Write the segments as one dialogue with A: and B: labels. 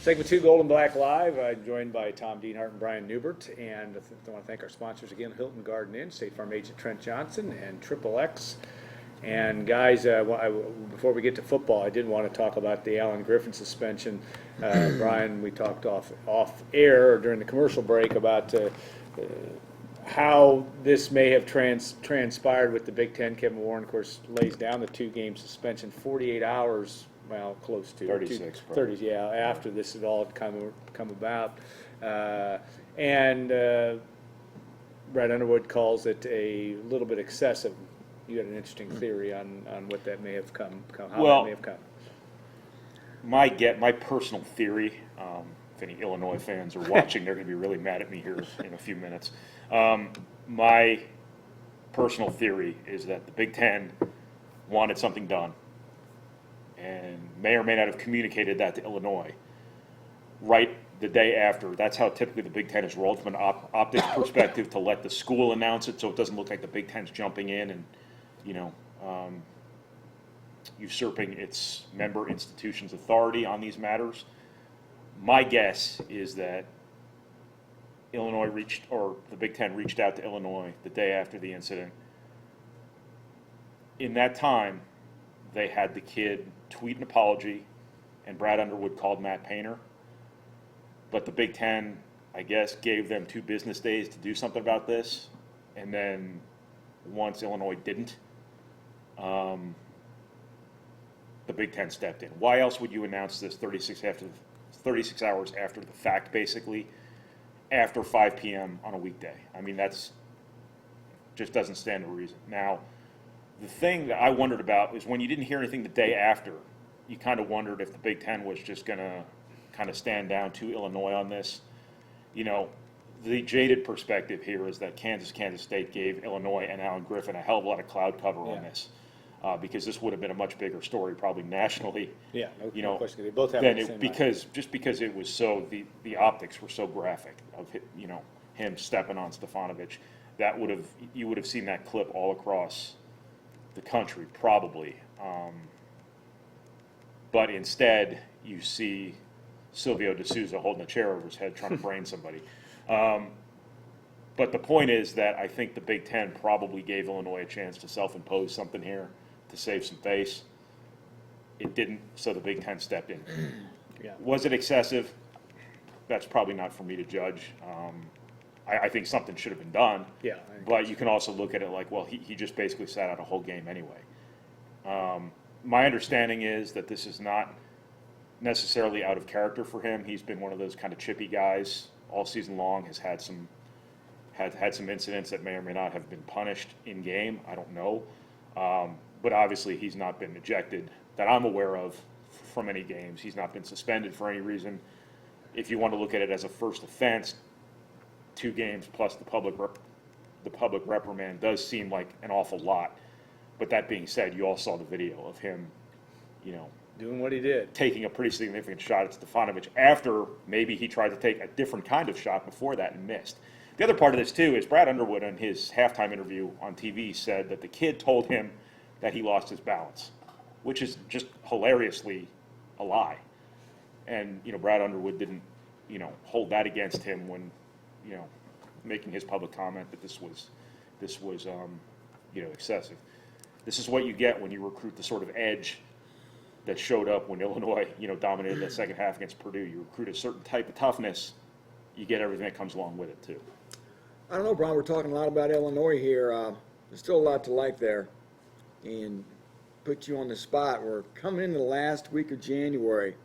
A: Segment 2, Gold and Black Live. I'm joined by Tom Dienhart and Brian Neubert. And I want to thank our sponsors again, Hilton Garden Inn, State Farm agent Trent Johnson, and Triple X. And guys, before we get to football, I did want to talk about the Alan Griffin suspension. Brian, we talked off air during the commercial break about how this may have transpired with the Big Ten. Kevin Warren, of course, lays down the 2-game suspension, 48 hours. Well, close to
B: 36.
A: 30, yeah. After this had all come about, and Brad Underwood calls it a little bit excessive. You had an interesting theory on what that may have come how that may have come.
B: My personal theory. If any Illinois fans are watching, they're going to be really mad at me here in a few minutes. My personal theory is that the Big Ten wanted something done, and may or may not have communicated that to Illinois right the day after. That's how typically the Big Ten is rolled from an optics perspective, to let the school announce it so it doesn't look like the Big Ten's jumping in and, usurping its member institution's authority on these matters. My guess is that the Big Ten reached out to Illinois the day after the incident. In that time, they had the kid tweet an apology, and Brad Underwood called Matt Painter. But the Big Ten, I guess, gave them 2 business days to do something about this. And then once Illinois didn't, the Big Ten stepped in. Why else would you announce this 36 hours after the fact, basically, after 5 p.m. on a weekday? I mean, that's just doesn't stand to reason. Now, the thing that I wondered about is when you didn't hear anything the day after, you kind of wondered if the Big Ten was just going to kind of stand down to Illinois on this. The jaded perspective here is that Kansas State gave Illinois and Alan Griffin a hell of a lot of cloud cover on this, because this would have been a much bigger story, probably nationally.
A: Yeah, no question. They both have the same
B: because it was so the optics were so graphic of him stepping on Stefanovic, you would have seen that clip all across the country probably, but instead you see Silvio De Sousa holding a chair over his head trying to brain somebody. But the point is that I think the Big Ten probably gave Illinois a chance to self-impose something here to save some face. It didn't, so the Big Ten stepped in.
A: Yeah.
B: Was it excessive? That's probably not for me to judge. I think something should have been done.
A: Yeah.
B: But you can also look at it like, well, he just basically sat out a whole game anyway. My understanding is that this is not necessarily out of character for him. He's been one of those kind of chippy guys all season long, has had some incidents that may or may not have been punished in game. I don't know. But obviously he's not been ejected that I'm aware of from any games. He's not been suspended for any reason. If you want to look at it as a first offense, 2 games plus the public reprimand does seem like an awful lot. But that being said, you all saw the video of him,
A: doing what he did,
B: taking a pretty significant shot at Stefanovic after maybe he tried to take a different kind of shot before that and missed. The other part of this, too, is Brad Underwood in his halftime interview on TV said that the kid told him that he lost his balance, which is just hilariously a lie. And, Brad Underwood didn't, hold that against him when, making his public comment that this was excessive. This is what you get when you recruit the sort of edge that showed up when Illinois, dominated that second half against Purdue. You recruit a certain type of toughness, you get everything that comes along with it, too.
C: I don't know, Brian, we're talking a lot about Illinois here. There's still a lot to like there. And put you on the spot. We're coming into the last week of January.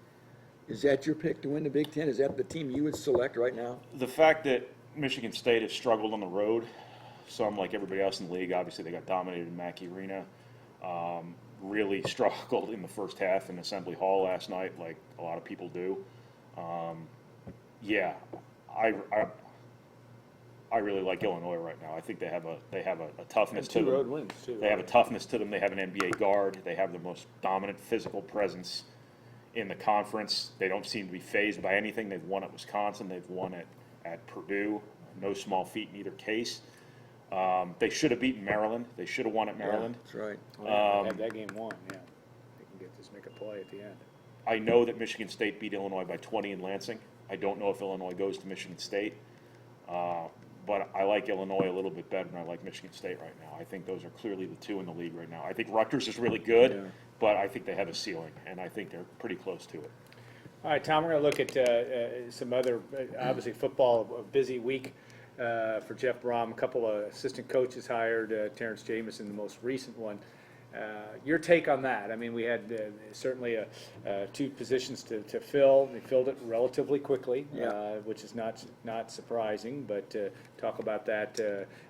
C: Is that your pick to win the Big Ten? Is that the team you would select right now?
B: The fact that Michigan State has struggled on the road, some like everybody else in the league, obviously they got dominated in Mackey Arena, really struggled in the first half in Assembly Hall last night, like a lot of people do. I really like Illinois right now. I think they have a toughness to them.
A: 2 road wins too.
B: They have a toughness to them. They have an NBA guard. They have the most dominant physical presence in the conference. They don't seem to be fazed by anything. They've won at Wisconsin. They've won at Purdue. No small feat in either case. They should have beaten Maryland. They should have won at Maryland.
C: Yeah, that's right.
A: Had that game won, yeah. They can make a play at the end.
B: I know that Michigan State beat Illinois by 20 in Lansing. I don't know if Illinois goes to Michigan State. But I like Illinois a little bit better than I like Michigan State right now. I think those are clearly the two in the league right now. I think Rutgers is really good,
C: Yeah.
B: but I think they have a ceiling, and I think they're pretty close to it.
A: All right, Tom, we're going to look at some other, obviously football, a busy week for Jeff Brom. A couple of assistant coaches hired, Terrence Jamison, the most recent one. Your take on that? I mean, we had certainly two positions to fill. They filled it relatively quickly,
C: Yeah.
A: which is not surprising. But talk about that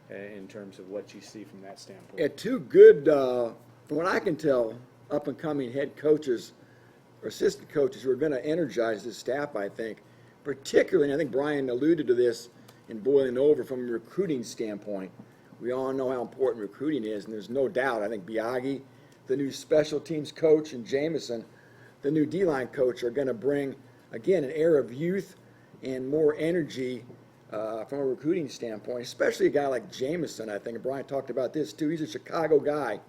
A: in terms of what you see from that standpoint.
C: Yeah, two good, from what I can tell, up-and-coming head coaches or assistant coaches who are going to energize this staff, I think. Particularly, and I think Brian alluded to this in boiling over from a recruiting standpoint. We all know how important recruiting is, and there's no doubt. I think Biaggi, the new special teams coach, and Jamison, the new D-line coach, are going to bring, again, an air of youth and more energy from a recruiting standpoint, especially a guy like Jamison, I think. And Brian talked about this, too. He's a Chicago guy,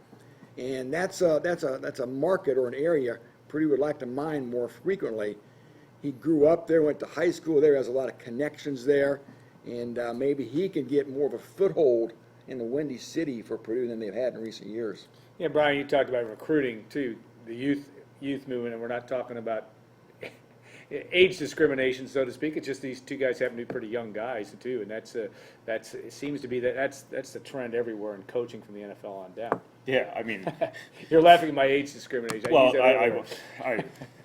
C: and that's a market or an area Purdue would like to mine more frequently. He grew up there, went to high school there, has a lot of connections there, and maybe he can get more of a foothold in the Windy City for Purdue than they've had in recent years.
A: Yeah, Brian, you talked about recruiting too, the youth movement, and we're not talking about age discrimination, so to speak. It's just these two guys happen to be pretty young guys too, and that's it seems to be that's the trend everywhere in coaching from the NFL on down.
B: Yeah, I mean,
A: You're laughing at my age discrimination.
B: well,
A: use that everywhere.
B: I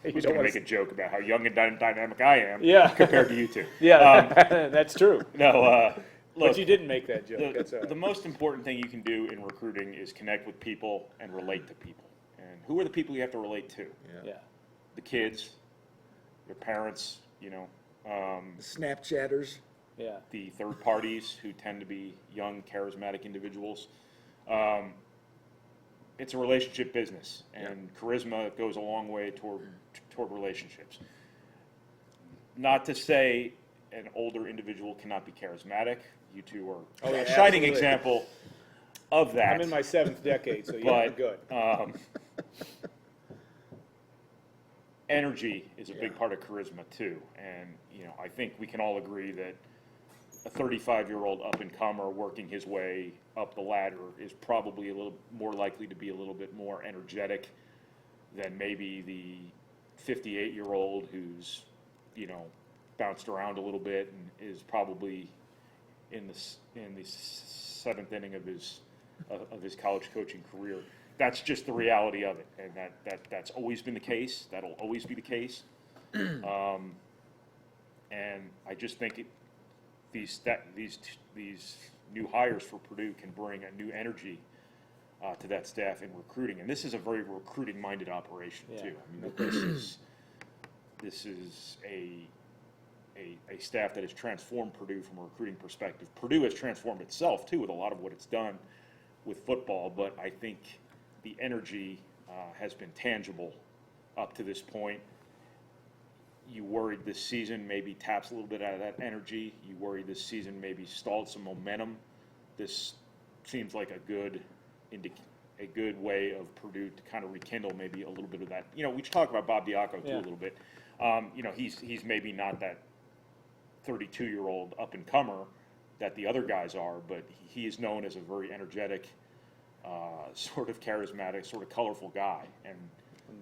A: You
B: was
A: don't
B: going to
A: wanna
B: make a joke about how young and dynamic I am
A: Yeah.
B: compared to you two.
A: Yeah, that's true.
B: No, look,
A: But you didn't make that joke. That's all
B: the
A: right.
B: most important thing you can do in recruiting is connect with people and relate to people. And who are the people you have to relate to?
A: Yeah.
B: The kids, your parents, you know,
C: Snapchatters.
A: Yeah.
B: the third parties who tend to be young, charismatic individuals. It's a relationship business, and charisma goes a long way toward relationships. Not to say an older individual cannot be charismatic. You two are
A: Oh, yeah,
B: a shining
A: absolutely.
B: example of that.
A: I'm in my 7th decade, so yeah, we're
B: But
A: good.
B: Energy is a big part of charisma too, and you know I think we can all agree that a 35-year-old up-and-comer working his way up the ladder is probably a little more likely to be a little bit more energetic than maybe the 58-year-old who's, you know, bounced around a little bit and is probably in the 7th inning of his college coaching career. That's just the reality of it, and that's always been the case. That'll always be the case. And I just think these new hires for Purdue can bring a new energy to that staff in recruiting, and this is a very recruiting-minded operation
A: Yeah.
B: too. I mean, this is a staff that has transformed Purdue from a recruiting perspective. Purdue has transformed itself too with a lot of what it's done with football, but I think the energy has been tangible up to this point. You worried this season maybe taps a little bit out of that energy. You worried this season maybe stalled some momentum. This seems like a good way of Purdue to kind of rekindle maybe a little bit of that. You know, we talk about Bob Diaco too
A: Yeah.
B: a little bit. You know, he's maybe not that 32-year-old up-and-comer that the other guys are, but he is known as a very energetic, sort of charismatic, sort of colorful guy, and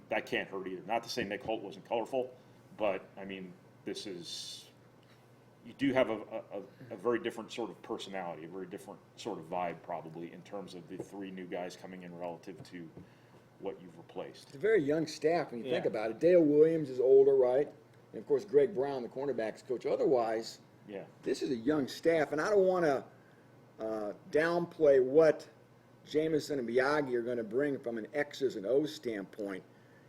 B: that can't hurt either. Not to say Nick Holt wasn't colorful, but I mean, you do have a very different sort of personality, a very different sort of vibe probably in terms of the three new guys coming in relative to what you've replaced.
C: It's a very young staff when you think
A: Yeah.
C: about it. Dale Williams is older, right? And, of course, Greg Brown, the cornerbacks coach. Otherwise,
B: Yeah.
C: this is a young staff, and I don't want to downplay what Jamison and Biaggi are going to bring from an X's and O's standpoint,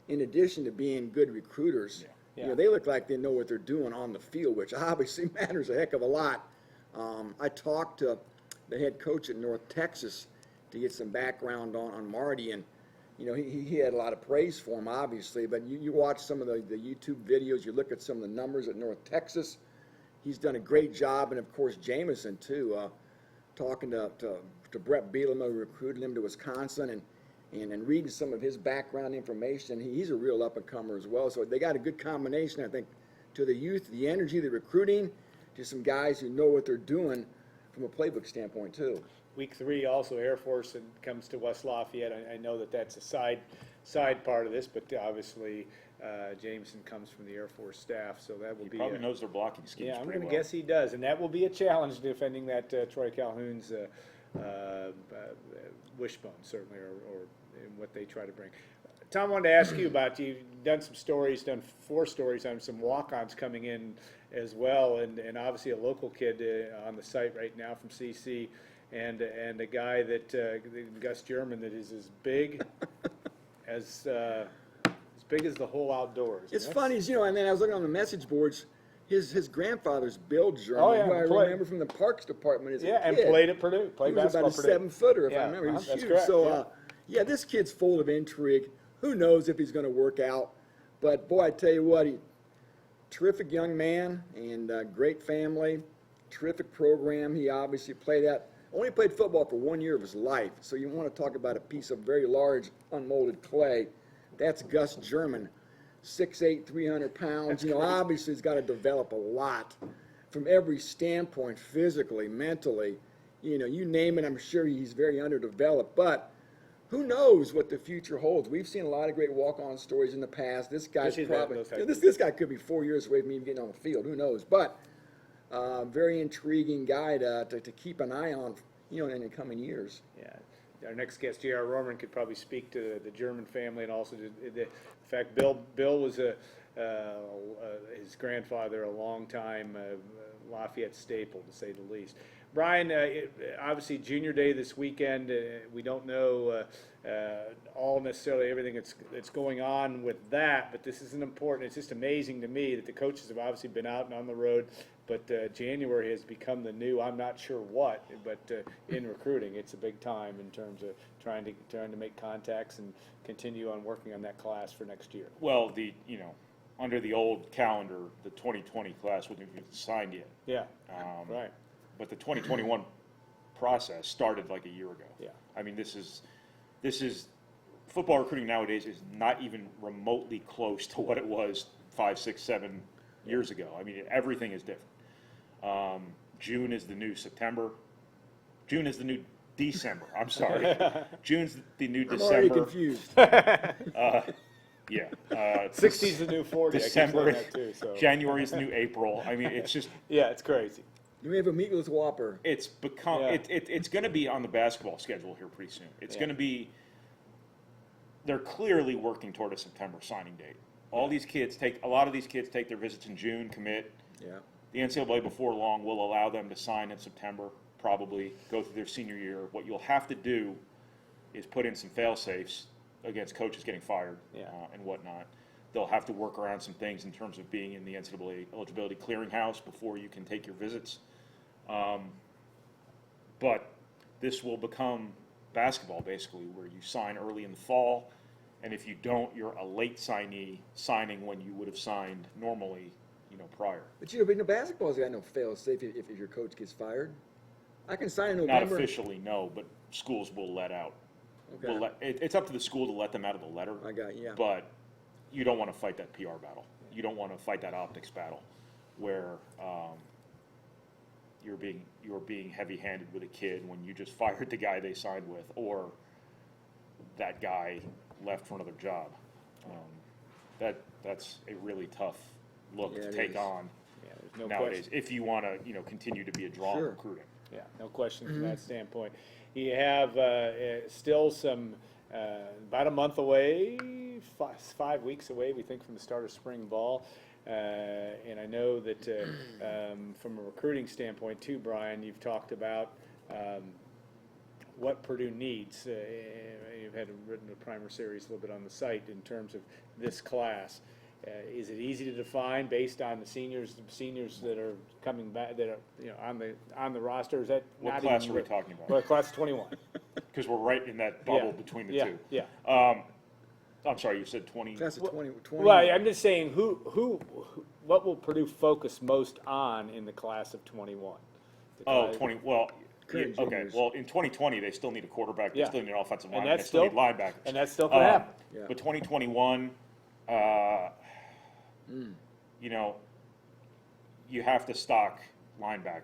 C: in addition to being good recruiters.
B: Yeah.
C: You know, they look like they know what they're doing on the field, which obviously matters a heck of a lot. I talked to the head coach at North Texas to get some background on Marty, and you know, he had a lot of praise for him, obviously, but you watch some of the YouTube videos, you look at some of the numbers at North Texas, he's done a great job, and of course Jamison too, talking to Brett Bielema, who recruited him to Wisconsin, and and reading some of his background information, he's a real up-and-comer as well. So they got a good combination, I think, to the youth, the energy, the recruiting, to some guys who know what they're doing from a playbook standpoint, too.
A: Week 3, also Air Force and comes to West Lafayette. I know that that's a side part of this, but obviously Jameson comes from the Air Force staff, so that will
B: He
A: be
B: probably knows their blocking schemes
A: yeah, I'm
B: pretty
A: going to
B: well.
A: guess he does, and that will be a challenge defending that Troy Calhoun's wishbone, certainly, or what they try to bring. Tom, I wanted to ask you about, you've done 4 stories on some walk-ons coming in as well, and obviously a local kid on the site right now from CC, and a guy that, Gus German, that is as big as the whole outdoors.
C: It's funny, you know, and then I was looking on the message boards. His grandfather's Bill German,
A: Oh, yeah,
C: who I
A: played-
C: remember from the Parks Department as a
A: Yeah, and
C: kid.
A: played at Purdue. Played
C: He was
A: basketball
C: about a
A: at Purdue.
C: 7-footer, if I
A: Yeah,
C: remember. He was
A: that's
C: huge.
A: correct,
C: So,
A: yeah.
C: yeah, this kid's full of intrigue. Who knows if he's going to work out? But boy, I tell you what, terrific young man and great family, terrific program. He obviously only played football for 1 year of his life. So you want to talk about a piece of very large unmolded clay. That's Gus German, 6'8", 300 pounds. You know, obviously he's got to develop a lot from every standpoint, physically, mentally. You know, you name it, I'm sure he's very underdeveloped. But who knows what the future holds? We've seen a lot of great walk-on stories in the past. This guy's
A: Especially
C: probably
A: those types
C: this guy could be 4 years away from even getting on the field. Who knows? But very intriguing guy to keep an eye on, you know, in the coming years.
A: Yeah. Our next guest, J.R. Roman, could probably speak to the German family and also the fact Bill was his grandfather, a long-time Lafayette staple, to say the least. Brian, obviously Junior Day this weekend. We don't know all necessarily everything that's going on with that, but this is an important. It's just amazing to me that the coaches have obviously been out and on the road, but January has become the new. I'm not sure what, but in recruiting, it's a big time in terms of trying to make contacts and continue on working on that class for next year.
B: Well, under the old calendar, the 2020 class wouldn't have been signed yet.
A: Yeah, right.
B: But the 2021 process started like a year ago.
A: Yeah.
B: I mean, this is football recruiting nowadays is not even remotely close to what it was 5, 6, 7 years ago. I mean, everything is different. June is the new September. June is the new December. I'm sorry. June's the new
C: I'm
B: December.
C: already confused.
B: Yeah.
A: 60's the new 40.
B: December.
A: I keep saying that too. So.
B: January is the new April. I mean, it's just.
A: Yeah, it's crazy.
C: You may have a meatless Whopper.
B: It's become
A: Yeah.
B: it's going to be on the basketball schedule here pretty soon. It's
A: Yeah.
B: going to be. They're clearly working toward a September signing date. A lot of these kids take their visits in June, commit.
C: Yeah.
B: The NCAA before long will allow them to sign in September, probably go through their senior year. What you'll have to do is put in some fail safes against coaches getting fired and whatnot. They'll have to work around some things in terms of being in the NCAA eligibility clearinghouse before you can take your visits. But this will become basketball, basically, where you sign early in the fall, and if you don't, you're a late signee signing when you would have signed normally, prior.
C: But you know, basketball's got no fail safe if your coach gets fired. I can sign in
B: Not
C: November.
B: officially, no, but schools will let out.
C: Okay.
B: It's up to the school to let them out of the letter.
C: I got you. Yeah.
B: But you don't want to fight that PR battle. You don't want to fight that optics battle, where you're being heavy-handed with a kid when you just fired the guy they signed with, or that guy left for another job. That's a really tough look
C: Yeah,
B: to
C: it
B: take
C: is.
B: on
A: Yeah, there's no
B: nowadays
A: question.
B: if you want to continue to be a draw in
C: Sure.
B: recruiting.
A: Yeah, no question from that standpoint. You have still some about a month away, 5 weeks away, we think, from the start of spring ball. And I know that from a recruiting standpoint too, Brian, you've talked about what Purdue needs. You've written a primer series a little bit on the site in terms of this class. Is it easy to define based on the seniors that are coming back, that are on the roster? Is that
B: What
A: not
B: class
A: even
B: are we talking about?
A: Well, class 21.
B: Because we're right in that bubble between the
A: yeah,
B: two.
A: Yeah.
B: I'm sorry, you said 20.
C: That's a 20.
A: Well, I'm just saying, what will Purdue focus most on in the class of 21?
B: Oh, 20. Well,
C: current
B: Okay,
C: juniors.
B: well, in 2020, they still need a quarterback, they
A: Yeah.
B: still need an offensive
A: And
B: lineman, they
A: that's
B: still need
A: still-
B: linebackers.
A: And that still could happen.
C: Yeah.
B: But 2021, you know, you have to stock linebacker.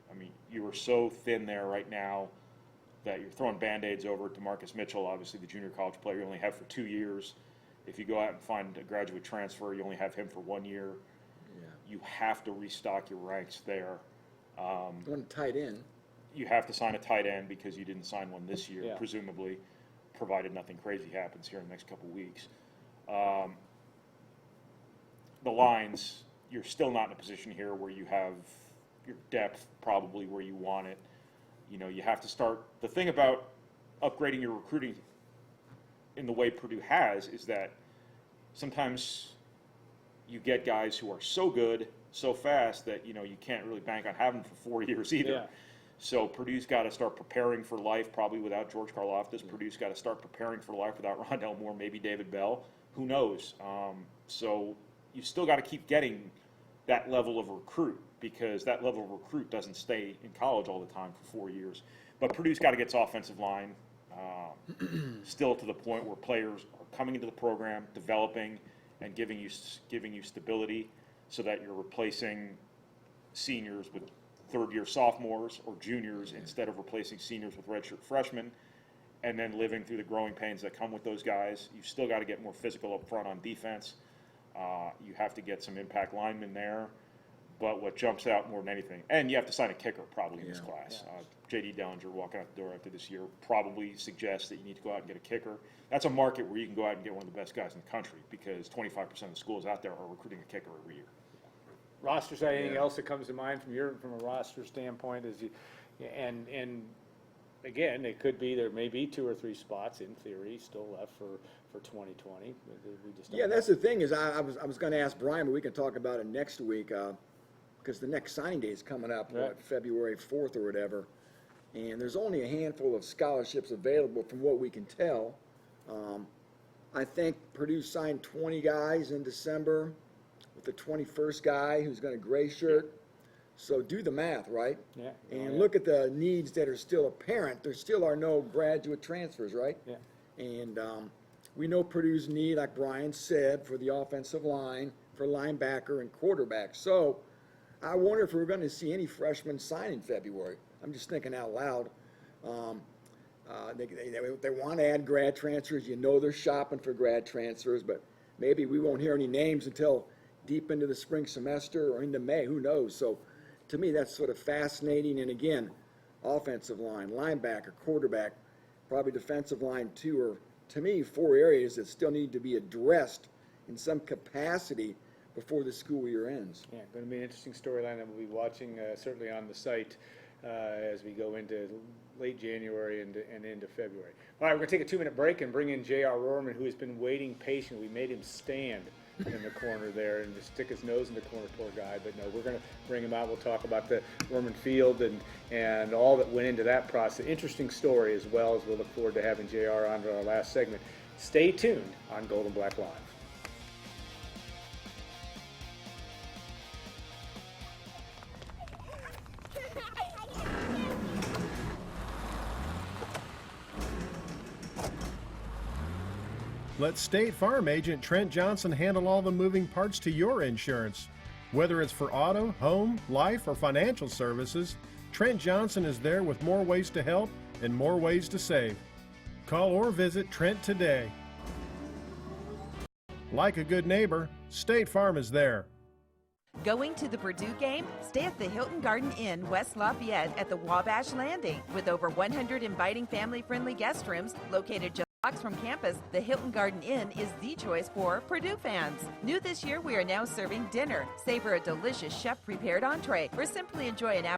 B: I mean, you are so thin there right now that you're throwing Band-Aids over to Marcus Mitchell, obviously the junior college player you only have for 2 years. If you go out and find a graduate transfer, you only have him for 1 year.
C: Yeah.
B: You have to restock your ranks there.
C: One tight end.
B: You have to sign a tight end because you didn't sign one this year,
A: Yeah.
B: presumably, provided nothing crazy happens here in the next couple of weeks. The lines, you're still not in a position here where you have your depth probably where you want it. You know, you have to start. The thing about upgrading your recruiting in the way Purdue has is that sometimes you get guys who are so good, so fast that, you know, you can't really bank on having them for 4 years either.
A: Yeah.
B: So Purdue's got to start preparing for life, probably without George Karlaftis. Purdue's got to start preparing for life without Rondell Moore, maybe David Bell. Who knows? So you still got to keep getting that level of recruit, because that level of recruit doesn't stay in college all the time for 4 years. But Purdue's got to get its offensive line still to the point where players are coming into the program, developing, and giving you stability, so that you're replacing seniors with third-year sophomores or juniors instead of replacing seniors with redshirt freshmen, and then living through the growing pains that come with those guys. You've still got to get more physical up front on defense. You have to get some impact linemen there. But what jumps out more than anything, and you have to sign a kicker probably in this class. J.D. Dellinger walking out the door after this year probably suggests that you need to go out and get a kicker. That's a market where you can go out and get one of the best guys in the country, because 25% of the schools out there are recruiting a kicker every year.
A: Rosters, anything
C: Yeah.
A: else that comes to mind from a roster standpoint? And again, it could be, there may be 2 or 3 spots in theory still left for 2020. We just don't
C: Yeah,
A: know.
C: that's the thing is I was going to ask Brian, but we can talk about it next week because the next signing day is coming up,
A: Right.
C: February 4th or whatever. And there's only a handful of scholarships available from what we can tell. I think Purdue signed 20 guys in December with the 21st guy who's going to gray shirt. So do the math, right?
A: Yeah.
C: And look at the needs that are still apparent. There still are no graduate transfers, right?
A: Yeah.
C: And we know Purdue's need, like Brian said, for the offensive line, for linebacker and quarterback. So I wonder if we're going to see any freshmen sign in February. I'm just thinking out loud. They want to add grad transfers. You know they're shopping for grad transfers, but maybe we won't hear any names until deep into the spring semester or into May. Who knows? So to me, that's sort of fascinating. And again, offensive line, linebacker, quarterback, probably defensive line too, are, to me, 4 areas that still need to be addressed in some capacity before the school year ends.
A: Yeah, going to be an interesting storyline that we'll be watching certainly on the site as we go into late January and into February. All right, we're going to take a 2-minute break and bring in J.R. Rohrman, who has been waiting patiently. We made him stand in the corner there and just stick his nose in the corner, poor guy. But no, we're going to bring him out. We'll talk about the Rohrman Field and all that went into that process. Interesting story as well, as we'll look forward to having J.R. on to our last segment. Stay tuned on Gold and Black Live.
D: Let State Farm agent Trent Johnson handle all the moving parts to your insurance. Whether it's for auto, home, life, or financial services, Trent Johnson is there with more ways to help and more ways to save. Call or visit Trent today. Like a good neighbor, State Farm is there.
E: Going to the Purdue game? Stay at the Hilton Garden Inn, West Lafayette at the Wabash Landing. With over 100 inviting family-friendly guest rooms located just blocks from campus, the Hilton Garden Inn is the choice for Purdue fans. New this year, we are now serving dinner. Savor a delicious chef-prepared entree or simply enjoy an